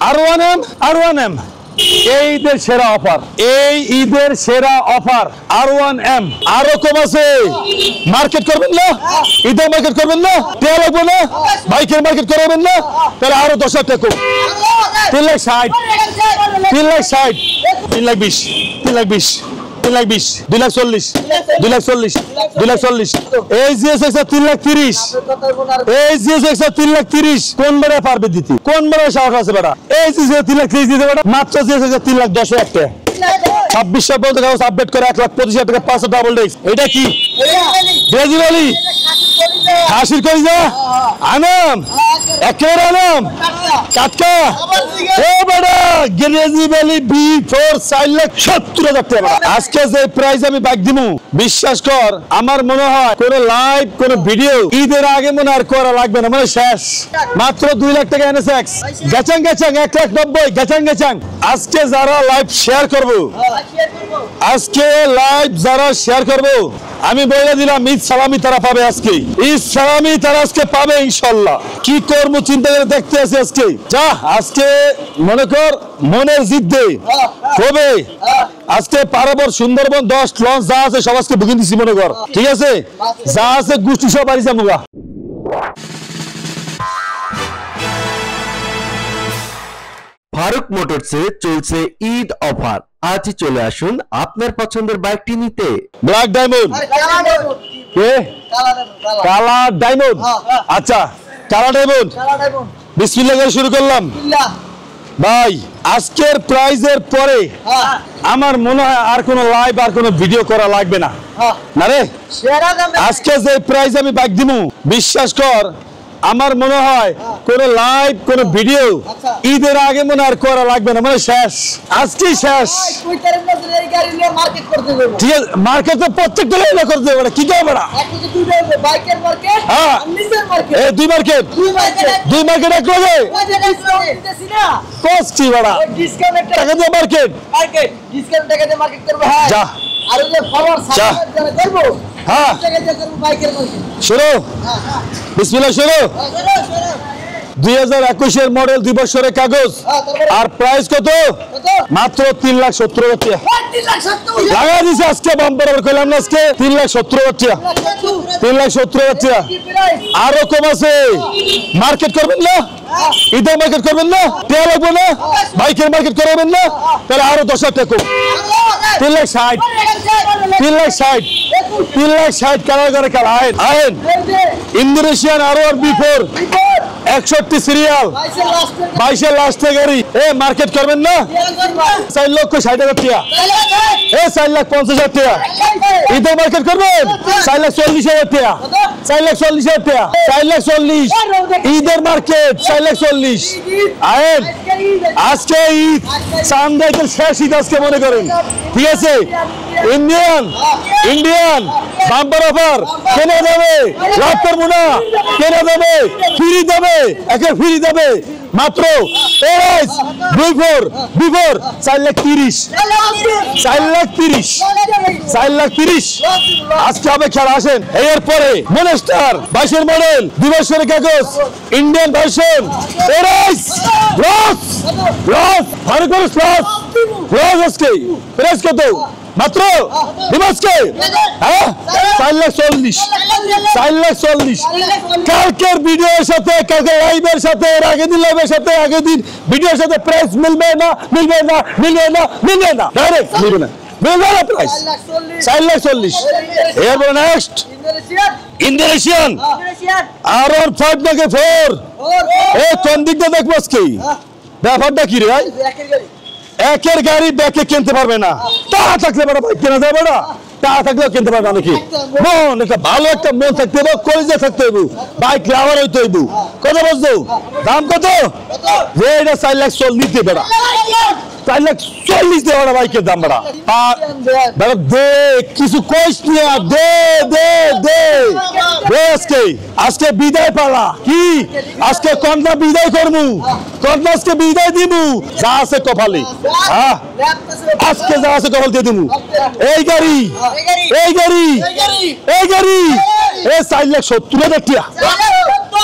R1M এই ঈদের সেরা অফার, এই ঈদের সেরা অফার R1M। আরো কম আছে, মার্কেট করবেন না, ঈদের মার্কেট করবেন না, টেয়া লাগবে না, বাইকের মার্কেট করবেন না, তাহলে আরো 10,000 টাকা কম। 3,60,000, 3,60,000, 3,20,000, 3,20,000, 3,20,000, 2,40,000, 2,40,000, 2,40,000। এই GSX 3,30,000, এই GSX 3,30,000। কোন বেড়া পারবে দিতে, কোন বেড়া সাহস আছে বেড়া? এই GSX 3,30,000 দিতে বেড়া, মাত্র GSX 3,10,000 টাকা। 26 পর্যন্ত কাগজ আপডেট করে 1,25,000 টাকা 500 ডাবল ডিস্ক। এটা কি ব্রাজিলি খাসির কলিজা? আনাম, একেবারে আনাম টাটকা। ও বেটা ব্রাজিলি B4 4,70,000 টাকা। আজকে যে প্রাইস আমি বাইক দিমু, বিশ্বাস কর আমার মনে হয় কোন লাইভ কোন ভিডিও ঈদের আগে মনে আর করা লাগবে না, মানে শেষ। মাত্র 2 লাখ টাকা NSX গেচাং গেচাং 1,90,000 গেচাং গেচাং। আজকে যারা লাইভ শেয়ার করবো, আজকে লাইভ যারা শেয়ার করবো, আমি বলে দিলাম ঈদ সালামি তারা পাবে। আজকে ঈদ সালামি তারা আজকে পাবে ইনশাল্লাহ। কি করবো চিন্তা করে দেখতে আছি আজকে। যা আজকে মনে কর মনের জিদ্দে কবে আজকে পারাবর সুন্দরবন 10 লঞ্চ যা আছে সব আজকে বুকিং দিছি মনে কর, ঠিক আছে? যা আছে গোষ্ঠী সব বাড়ি যাবো। ফারুক মোটরসে চলছে ঈদ অফার। আজই চলে আসুন আপনার পছন্দের বাইকটি নিতে। Black diamond, colour diamond. আচ্ছা কালার ডায়মন্ড, বিসমিল্লাহ করে শুরু করলাম। ভাই আজকের প্রাইজের পরে আমার মনে হয় আর কোনো লাইভ আর কোনো ভিডিও করা লাগবে না। না রে, আজকে যে প্রাইজ আমি বাইক দিমু, বিশ্বাস কর আমার মনে হয় কোন লাইভ কোন ভিডিও ঈদের আগে মনে আর করা লাগবে না, মানে শেষ। আজকেই শেষ। ঠিক আছে, মার্কেট তো প্রত্যেকটা লাইনে করতে হবে। কি কেউ বেড়া দুই মার্কেট, দুই মার্কেট এক লগে কষ্টি বেড়া টাকা দিয়ে মার্কেট যা। হ্যাঁ শুরু, বিসমিল্লাহ শুরু। 2021 মডেল 2 বছরের কাগজ। আর প্রাইস কত? মাত্র 3,70,000 টাকা লাগা দিছে আজকে। বাম্পার কইলাম না আজকে 3,70,000 টাকা, 3,70,000 টাকা। আরো কম আছে, মার্কেট করবেন না, ঈদের মার্কেট করবেন না, টেয়া লাগবে না, বাইকের মার্কেট করবেন না, তাহলে আরো 10,000 টাকা কম। 3,60,000, 3,60,000, 3,60,000 কালার করে কালার। আইন আইন ইন্দোনেশিয়ান R1 B4 61 সিরিয়াল 22 লাস্টের গাড়ি। এ মার্কেট করবেন না, 4,60,000 টাকা। এ 4,50,000 টাকা। ঈদের মার্কেট করবেন 4,40,000 টাকা, 4,40,000 টাকা, 4,40,000 ঈদের মার্কেট 4,40,000। আইন আজকে ঈদ চান্দাইতের শেষ ঈদ আজকে মনে করেন, ঠিক আছে? ইন্ডিয়ান ইন্ডিয়ান বাম্পার অফার কেনা যাবে, লাভ করবো না, কেনা যাবে, ফ্রি দেবে, একে ফ্রি দেবে মাত্র B4 4,30,000, 4,30,000, 4,30,000। আজকে হবে খেলা। আসেন এরপরে মনস্টার 22 মডেল 2 বছরের কাগজ ইন্ডিয়ান ভার্সন। আজকে প্রাইস কত? মাত্র দিবসকে 4,40,000, 4,40,000। কালকের ভিডিওর সাথে, কালকে লাইভের সাথে, এর আগের দিন লাইভের সাথে, আগের দিন ভিডিওর সাথে প্রাইস মিলবে না, মিলবে না, মিলবে না, মিলবে না, ডাইরেক্ট মিলবে না, মিলবে না প্রাইস 4,40,000। এরপর নেক্সট ইন্দোনেশিয়ান R1 5 এ কোন দিক দিয়ে দেখবো আজকে? ব্যাপারটা কি রে ভাই? একের গাড়ি ব্যাকে কিনতে পারবে না, টাকা থাকলে বেটা বাইক কেনা যাবে না, টাকা থাকলেও কিনতে পারবে নাকি? মন একটা ভালো একটা মন থাকতে হবে, কলিজা থাকতে হইব, বাইক লাভার হইতে হইব। কত বলছো দাম? কত? এটা 4,40,000 বেটা, 4,40,000 দেওয়া বাইকের দাম বেটা। দে কিছু কইস না, দে দে দে আজকে, আজকে বিদায় পালা। কি আজকে কন্যা বিদায় করবো, কন্যা আজকে বিদায় দিবু। যা আছে কপালে, হ্যাঁ আজকে যা আছে কপাল দিয়ে দিবু। এই গাড়ি, এই গাড়ি, এই গাড়ি 4,70,000 টাকা,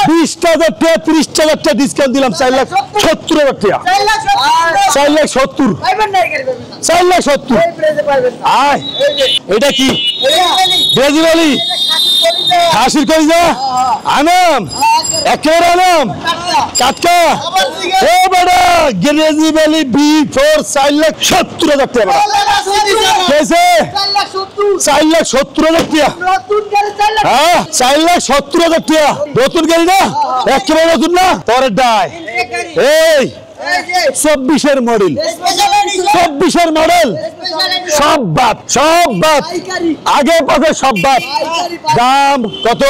20,000 টাকা 30,000 টাকা ডিসকাউন্ট দিলাম 4,70,000 টাকা 4,70,000 4,70,000 আয় এটা কি ব্রাজিলি খাসির কলিজা আনাম একেবারে আনাম টাটকা এ বেটা ব্রাজিলি B4 4,70,000 টাকা कैसे 4,70,000 টাকা হ্যাঁ 4,70,000 টাকা নতুন গাড়ি না একেবারে নতুন না পরের ডাই এই 24 মডেল 24 মডেল সব বাদ আগে পাশে সব বাদ দাম কত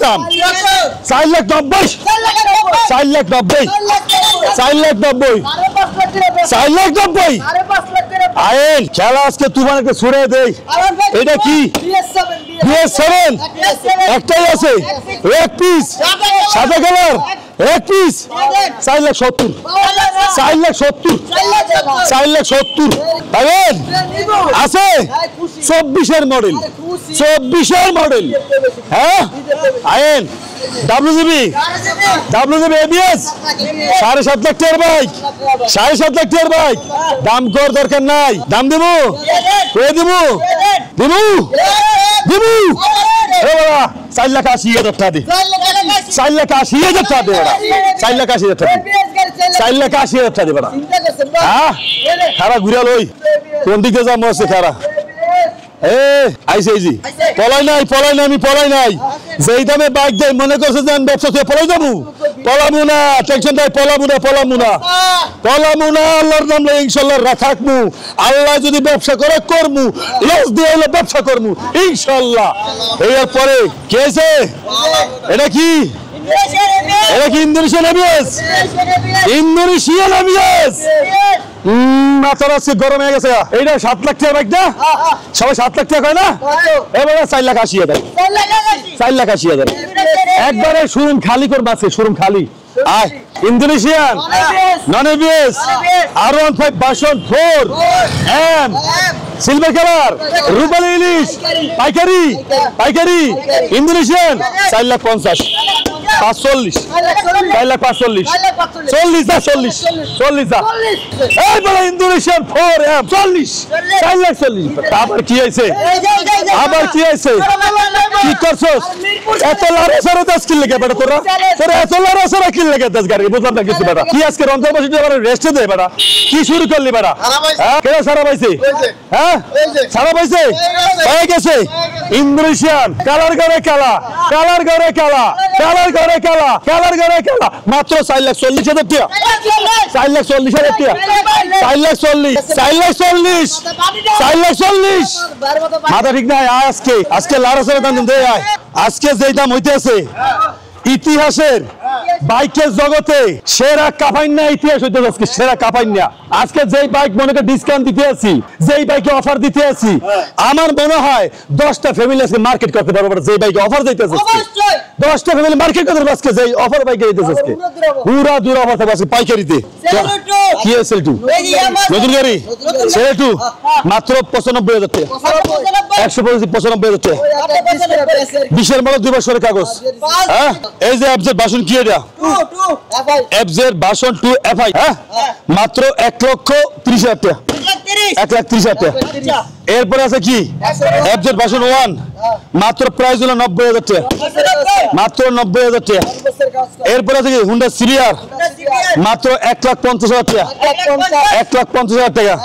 দাম 4,90,000 4,90,000 4,90,000 আইন খেলা আজকে তুফানকে ছুড়ে দেই এটা কি BS7 একটাই আছে এক পিস সাদা কালার এক পিস 4,70,000 4,70,000 পাবেন আছে 24 মডেল হ্যাঁ আইন WGB ABS 7.5 লাখ টাকার বাইক 7.5 লাখ টাকার বাইক দাম কর দরকার নাই দাম দেবো দেবো এ বাবা 4,80,000 টাকা দে 4,80,000 টাকা দে বাবা 4,80,000 টাকা 4,80,000 টাকা দে বাবা হ্যাঁ খারা ঘুরে লই কোন দিকে যাবো আছে খারা পলাই নাই যেই দামে বাইক দেয় মনে করছে যে আমি ব্যবসা থেকে পলাই যাবো পলামু না টেনশন নাই পলামু না আল্লাহর নাম লই ইনশাআল্লাহ থাকমু আল্লাহ যদি ব্যবসা করে করমু লস দিয়ে হলে ব্যবসা করমু ইনশাআল্লাহ এর পরে কি আছে এটা কি ইন্দোনেশিয়ান ABS মাথার আজকে গরম হয়ে গেছে এইটা 7 লাখ টাকা বাইক না সবাই 7 লাখ টাকা কয় না এবারে 4,80,000 4,80,000 একবারে শোরুম খালি করবা আছে শোরুম খালি আয় Indonesian non ABS R15 version 4 M silver colour রুপালি ইলিশ পাইকারি ইন্দোনেশিয়ান 4,50,000 4,40,000 এই বলে ইন্দোনেশিয়ান 4M 4,40,000 আবার কি হইছে কি করছস এত লারে সারা 10 কিলো লাগে বেটা তোরা এত লারে সারা কিলো লাগে 10 গাড়ি বুঝলাম না কিছু বেটা কি আজকে রমজান মাসে এবারে রেস্ট দে বেটা কি শুরু করলি বেটা হ্যাঁ কেন সারা পাইছে হ্যাঁ সারা পাইছে হয়ে গেছে ইন্দোনেশিয়ান কালার ঘরে কালা মাত্র 4,40,000 টাকা 4,40,000 টাকা 4,40,000 মাথা ঠিক নাই আজকে লারাসের দাম দে আজকে যেই দাম হইতেছে ইতিহাসের বাইকের জগতে সেরা কাপাইন্না ইতিহাস হইতে আজকে সেরা কাপাইন্না আজকে যেই বাইক মনে করে ডিসকাউন্ট দিতে আছি যেই বাইকে অফার দিতে আছি আমার মনে হয় 10টা ফ্যামিলি আজকে মার্কেট করতে পারবে যেই বাইকে অফার দিতেছে 10টা ফ্যামিলি মার্কেট করতে পারবে আজকে যেই অফার বাইকে দিতেছে আজকে পুরা দূর অফার থাকবে আজকে পাইকারিতে কি এসএল2 নতুন গাড়ি সেল2 মাত্র 95,000 টাকা 195,000 টাকা 20 মডেল 2 বছরের কাগজ হ্যাঁ এই যে এফজেড ভার্সন কি এটা এফজেড ভার্সন 2 FI হ্যাঁ মাত্র 1,30,000 টাকা 1,30,000 টাকা এরপরে আছে কি এফজেড ভার্সন 1 মাত্র প্রাইস হলো 90,000 টাকা মাত্র 90,000 টাকা এরপরে আছে কি হুন্ডা সিরিয়ার মাত্র 1,50,000 টাকা 1,50,000 টাকা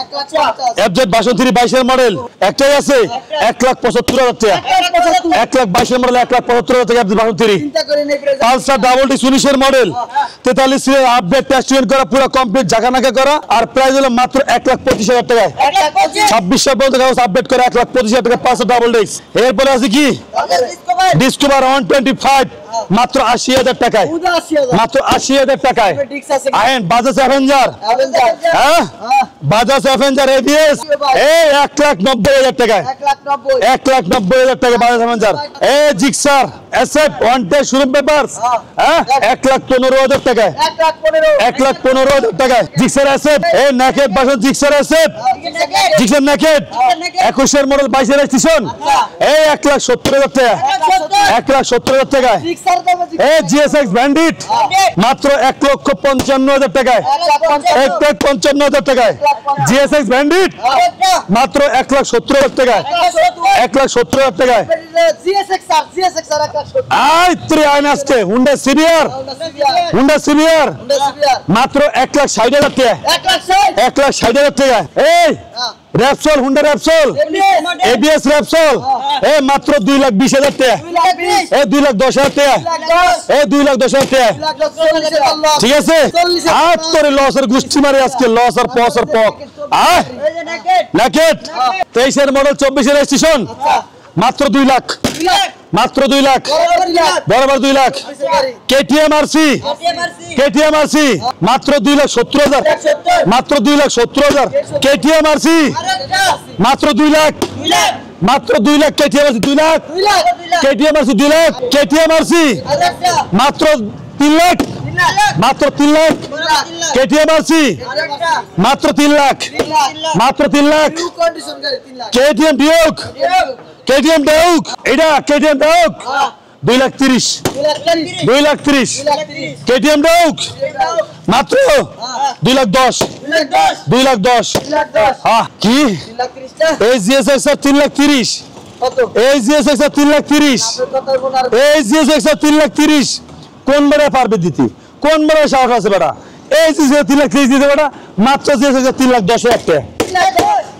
এফজেড ভার্সন 3 22 মডেল একটাই আছে 1,75,000 টাকা 1,22 মডেল 1,75,000 টাকা FZ version 3 Pulsar double D 19 model 43 এর আপডেট টেস্টিং করা পুরো কমপ্লিট জাগানাকা করা আর প্রাইস হলো মাত্র 1,25,000 টাকা 26 পর্যন্ত কাগজ আপডেট করে 1,25,000 টাকা পালসার ডাবল ডি এরপরে আছে কি ডিসকভার 125 মাত্র 80,000 টাকায় মাত্র 80,000 টাকায় আইন বাজাজ অ্যাভেঞ্জার হ্যাঁ বাজাজ অ্যাভেঞ্জার ABS এই 1,90,000 টাকায় 1,90,000 টাকা বাজাজ অ্যাভেঞ্জার এই Gixxer SF wanted showroom papers হ্যাঁ 1,15,000 টাকায় 1,15,000 টাকায় জিক্সার SF এই naked version Gixxer SF Gixxer naked 21 এর মডেল 22 এর রেজিস্ট্রেশন এই 1,70,000 টাকা 1,70,000 টাকায় জিএসএক্স ব্যান্ডিট মাত্র 1,55,000 টাকায়, 1,55,000 টাকায়। জিএসএক্স ব্যান্ডিট মাত্র 1,70,000 টাকায়, 1,70,000 টাকায়। আইন আজকে হুন্ডা সিভিয়ার মাত্র 1,60,000 টাকা, 1,60,000 টাকা। এই Repsol, Honda Repsol, ABS Repsol মাত্র 2,20,000 টাকা, 2,10,000 টাকা, 2,10,000 টাকা। ঠিক আছে, হাত করে লসের গোষ্ঠী মারে আজকে, লস আর পস আর পক। নাকেট 23-এর মডেল, 24-এর রেজিস্ট্রেশন মাত্র 2 লাখ, মাত্র 2 লাখ, বরাবর 2 লাখ। কেটিএম আরসি মাত্র 2,70,000, মাত্র 2,70,000। কেটিএম আরসি মাত্র 2 লাখ, মাত্র 2 lakh. KTM RC 2 lakh, KTM RC 2 lakh. KTM RC মাত্র 3 লাখ, মাত্র 3 লাখ। কেটিএম আরসি মাত্র 3 লাখ, মাত্র 3 lakh. KTM Duke, KTM Duke, এটা কেটিএম ডিউক 2,30,000, 2,30,000। কেটিএম ডিউক মাত্র 2,10,000, 2,10,000। হ্যাঁ কি এই জিএসএক্স 3,30,000, এই জিএসএক্স 3,30,000, এই জিএসএক্স 3,30,000। কোন বেড়া পারবে দিতে, কোন বেড়া সাহস আছে বেড়া? এই জিএসএক্স 3,30,000 দিতে বেড়া, মাত্র জিএসএক্স 3,10,000 টাকা,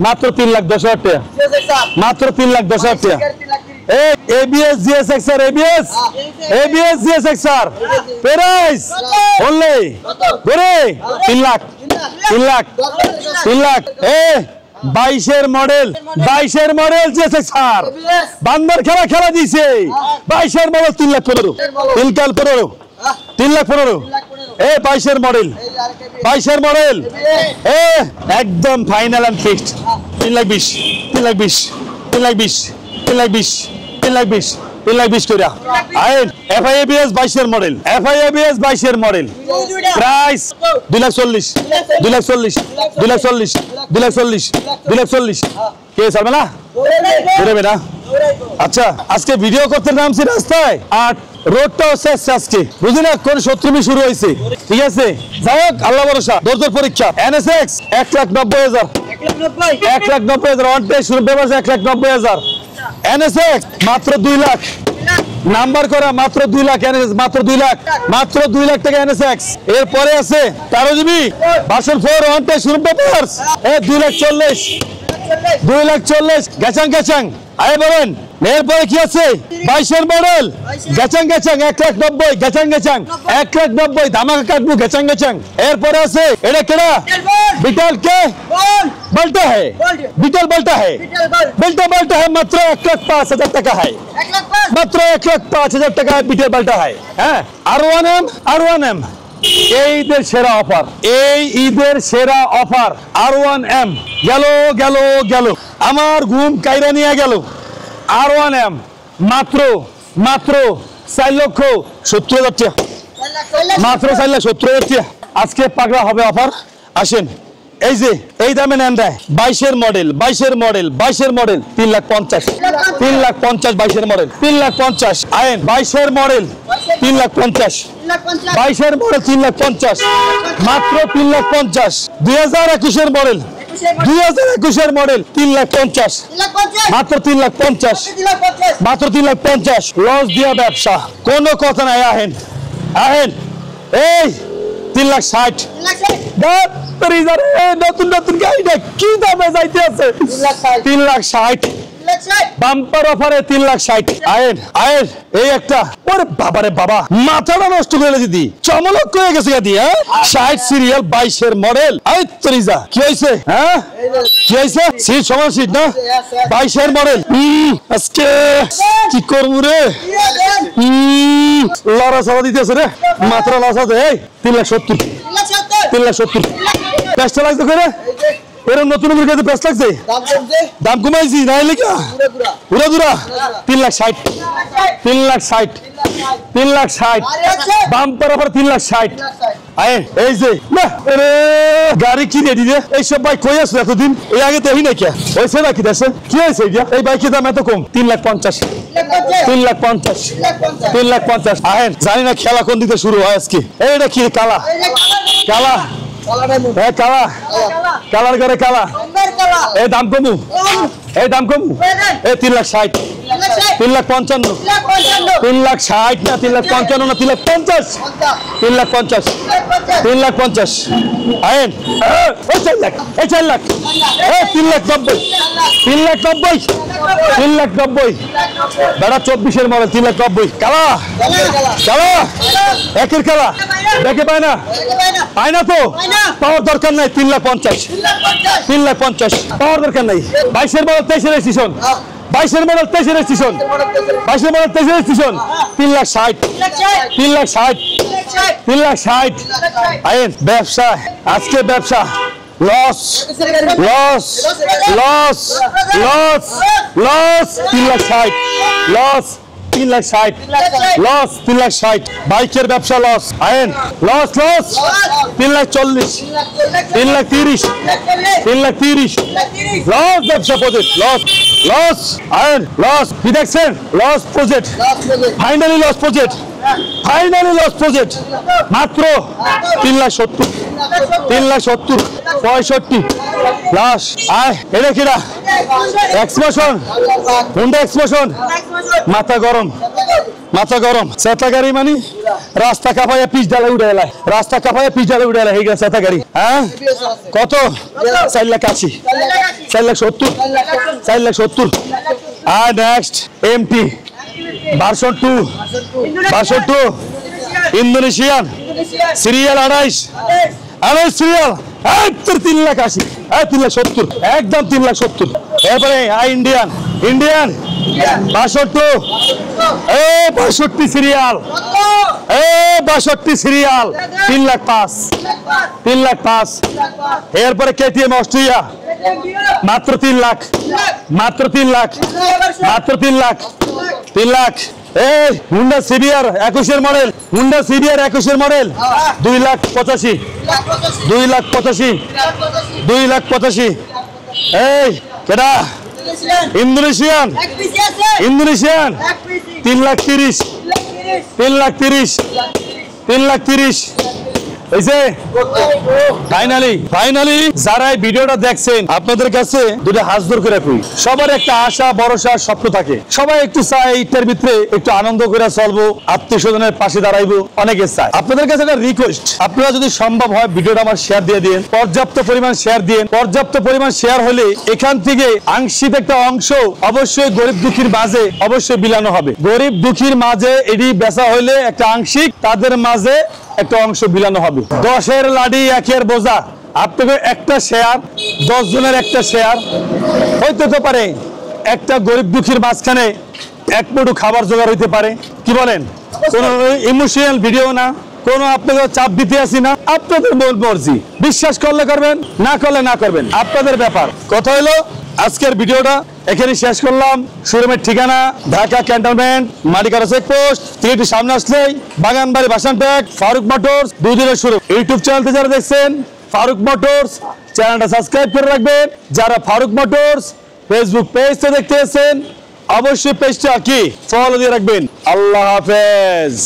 মাত্র 3,10,000 টাকা, মাত্র 3,10,000 টাকা। ABS GSX R ABS GSX R price only করে 3 লাখ, 3 লাখ, 3 লাখ। 22-এর মডেল, 22-এর মডেল জিএসএক্স আর বান্দর খেলা দিছে। 22-এর মডেল 3,15,000, 3,15,000, 3,15,000। 22-এর মডেল, 22-এর মডেল একদম ফাইনাল এন্ড ফিক্সড 3,20,000, 3,20,000, 3,20,000, 3,20,000, 3,20,000, 3,20,000 করে আইন। এফআইএবিএস 22-এর মডেল, এফআইএবিএস 22-এর মডেল প্রাইস 2,40,000, 2,40,000, 2,40,000, 2,40,000, 2,40,000। কে চলবে না, বেরোবে না। আচ্ছা, আজকে ভিডিও করতে নামছি রাস্তায় আর রোডটাও শেষ আজকে, বুঝলি না? কোন শত্রুমি শুরু হয়েছে। ঠিক আছে, যাই হোক, আল্লাহ ভরসা, ধৈর্যের পরীক্ষা। এনএসএক্স 1,90,000, 1,90,000 অন টেস্ট শুরু পেপার 1,90,000। এনএসএক্স মাত্র 2 লাখ, নাম্বার করা মাত্র 2 লাখ। এনএসএক্স মাত্র 2 লাখ, মাত্র 2 লাখ টাকা এনএসএক্স। এরপরে আছে 13 জিবি ভার্সন 4 অন টেস্ট শুরু পেপার 2,40,000, 2,40,000। গ্যাচাং আয় বলেন। এরপরে কি আছে 22-এর মডেল গ্যাচাং 1,90,000, গ্যাচাং 1,90,000। ধামাকা কাটবো গ্যাচাং। এরপরে আছে এটা কেডা বিটল কে বলতে है, বিটল বলতে है, বিটল বলতে है। মাত্র 1,05,000 টাকা है, মাত্র 1,05,000 টাকা বিটল বলতে है। হ্যাঁ, R1M এই ঈদের সেরা অফার, এই ঈদের সেরা অফার R1M গেল আমার ঘুম কাইরা নিয়ে গেল। R1M মাত্র 4,70,000 টাকা, মাত্র 4,70,000 টাকা। আজকে পাগলা হবে অফার। আসেন, এই যে এই দামে নেন দেয়। 22-এর মডেল 3,50,000, 3,50,000। 22-এর মডেল 3,50,000। আইন 22-এর মডেল 3,50,000, 22-এর মডেল 3,50,000, মাত্র 3,50,000। 2021-এর মডেল 2021-এর মডেল 3,50,000, মাত্র 3,50,000, মাত্র 3,50,000। লস দিয়া ব্যবসা, কোনো কথা নাই। আহেন এই 3,60,000। নতুন গাড়িটা কি দামে যাইতে আছে? 3,60,000। বাম্পার অফারে 3,60,000। আয়েন এই একটা, ওরে বাবারে বাবা, মাথাটা নষ্ট করে দিদি, চমলক করে গেছে গাদি। 60 সিরিয়াল 22-এর মডেল। কি হয়েছে? হ্যাঁ, কি হয়েছে? সিট সমান সিট না, 22-এর মডেল। আজকে কি করবো রে? লড়া সারা দিতেছে রে, মাত্রা লস আছে। 3,70,000, 3,70,000। পেস্টা লাগছে করে এরকম নতুন কাছে পেস্ট লাগছে, দাম কমাইছি না লেখা পুরা দুরা। 3,60,000, 3,60,000, 3,60,000। Bumper offer 3,60,000। এই যে গাড়ি কি রেডি রে? এইসব বাইক কই আসলো এতদিন? এই আগে দেখি না কে হয়েছে নাকি দেশে? কি হয়েছে? এই বাইকের দাম এত কম? 3,50,000। 3,50,000 3,50,000 আহেন জানি না খেলা কোন দিকে শুরু হয় আজকে এইটা কি কালা কালা কালা কালার করে কালা এই দাম কমু এই দাম কমু এই 3,60,000 3,55,000 3,60,000 না 3,55,000 না 3,50,000 3,50,000 3,50,000 আহেন এই 4 লাখ এই 4 লাখ এই 3,90,000 3,90,000 3,90,000 বেড়া 24-এর মডেল 3,90,000 কালা কালা একের কালা দেখে পায় না পায় না তো পাওয়ার দরকার নাই 3,50,000 3,50,000 পাওয়ার দরকার নাই 22-এর মডেল 23-এর রেজিস্ট্রেশন 22-এর মডেল 23-এর রেজিস্ট্রেশন 22-এর মডেল 23-এর রেজিস্ট্রেশন 3,60,000 3,60,000 3,60,000 আইন ব্যবসা আজকে ব্যবসা loss loss loss loss loss 3,60,000 loss 3,60,000 loss 3,60,000 বাইকের ব্যবসা লস আইন লস লস 3,40,000 3,30,000 3,30,000 লস ব্যবসা প্রজেক্ট লস লস আইন লস কি দেখছেন loss project finally loss project finally loss project মাত্র 3,70,000 3,70,000 65 লাশ আয় এটা কিরা এক্সপ্রেশন হুন্ডা এক্সপ্রেশন মাথা গরম চেতা গাড়ি মানে রাস্তা কাপাইয়া পিচ ডালে উঠে এলাই রাস্তা কাপাইয়া পিচ ডালে উঠে এলাই হয়ে চেতা গাড়ি হ্যাঁ কত 4,80,000 4,70,000 4,70,000 আর next MT version 2 Indonesian serial 28 serial 3,80,000 3,70,000 একদম 3,70,000 এরপরে ইন্ডিয়ান 62 সিরিয়াল 62 সিরিয়াল 3,05,000 এরপরে কেটিএম অস্ট্রিয়া মাত্র 3 লাখ মাত্র 3 লাখ মাত্র 3 লাখ 3 লাখ এই হুন্ডা সিবিআর 21-এর মডেল হুন্ডা সিবিআর 21-এর মডেল 2,85,000 2,85,000 এই কেডা ইন্দোনেশিয়ান 3,30,000 হইছে ফাইনালি যারা এই ভিডিওটা দেখছেন আপনাদের কাছে দুটো হাত জোর করে কই সবার একটা আশা ভরসা স্বপ্ন থাকে সবাই একটু চায় এইটার ভিতরে একটু আনন্দ করে চলবো আত্মীয়স্বজনের পাশে দাঁড়াইবো অনেকে চায় আপনাদের কাছে একটা রিকোয়েস্ট আপনারা যদি সম্ভব হয় ভিডিওটা আমার শেয়ার দিয়ে দিন পর্যাপ্ত পরিমাণ শেয়ার দিন পর্যাপ্ত পরিমাণ শেয়ার হলে এখান থেকে আংশিক একটা অংশ অবশ্যই গরিব দুঃখীর মাঝে অবশ্যই বিলানো হবে গরিব দুঃখীর মাঝে এটি বেচা হইলে একটা আংশিক তাদের মাঝে একটা অংশ বিলানো হবে 10-এর লাডি 1-এর বোঝা আপনাকে একটা শেয়ার 10 জনের একটা শেয়ার হইতে পারে একটা গরিব দুঃখীর মাঝখানে এক মুঠো খাবার জোগাড় হইতে পারে কি বলেন কোনো ইমোশনাল ভিডিও না কোনো আপনাকে চাপ দিতে আসি না আপনাদের মর্জি বিশ্বাস করলে করবেন না করলে না করবেন আপনাদের ব্যাপার কথা হলো আজকের ভিডিওটা এখানে শেষ করলাম শোরুমের ঠিকানা ঢাকা ক্যান্টনমেন্ট মাটিকাটা চেকপোস্ট থিয়েটার সামনে আসলেই বাগানবাড়ি বাসানটেক ফারুক মোটরস 2 দিনের শুরু ইউটিউব চ্যানেলতে যারা দেখছেন ফারুক মোটরস চ্যানেলটা সাবস্ক্রাইব করে রাখবেন যারা ফারুক মোটরস ফেসবুক পেজতে দেখতে আছেন অবশ্যই পেজটা কি ফলো দিয়ে রাখবেন আল্লাহ হাফেজ।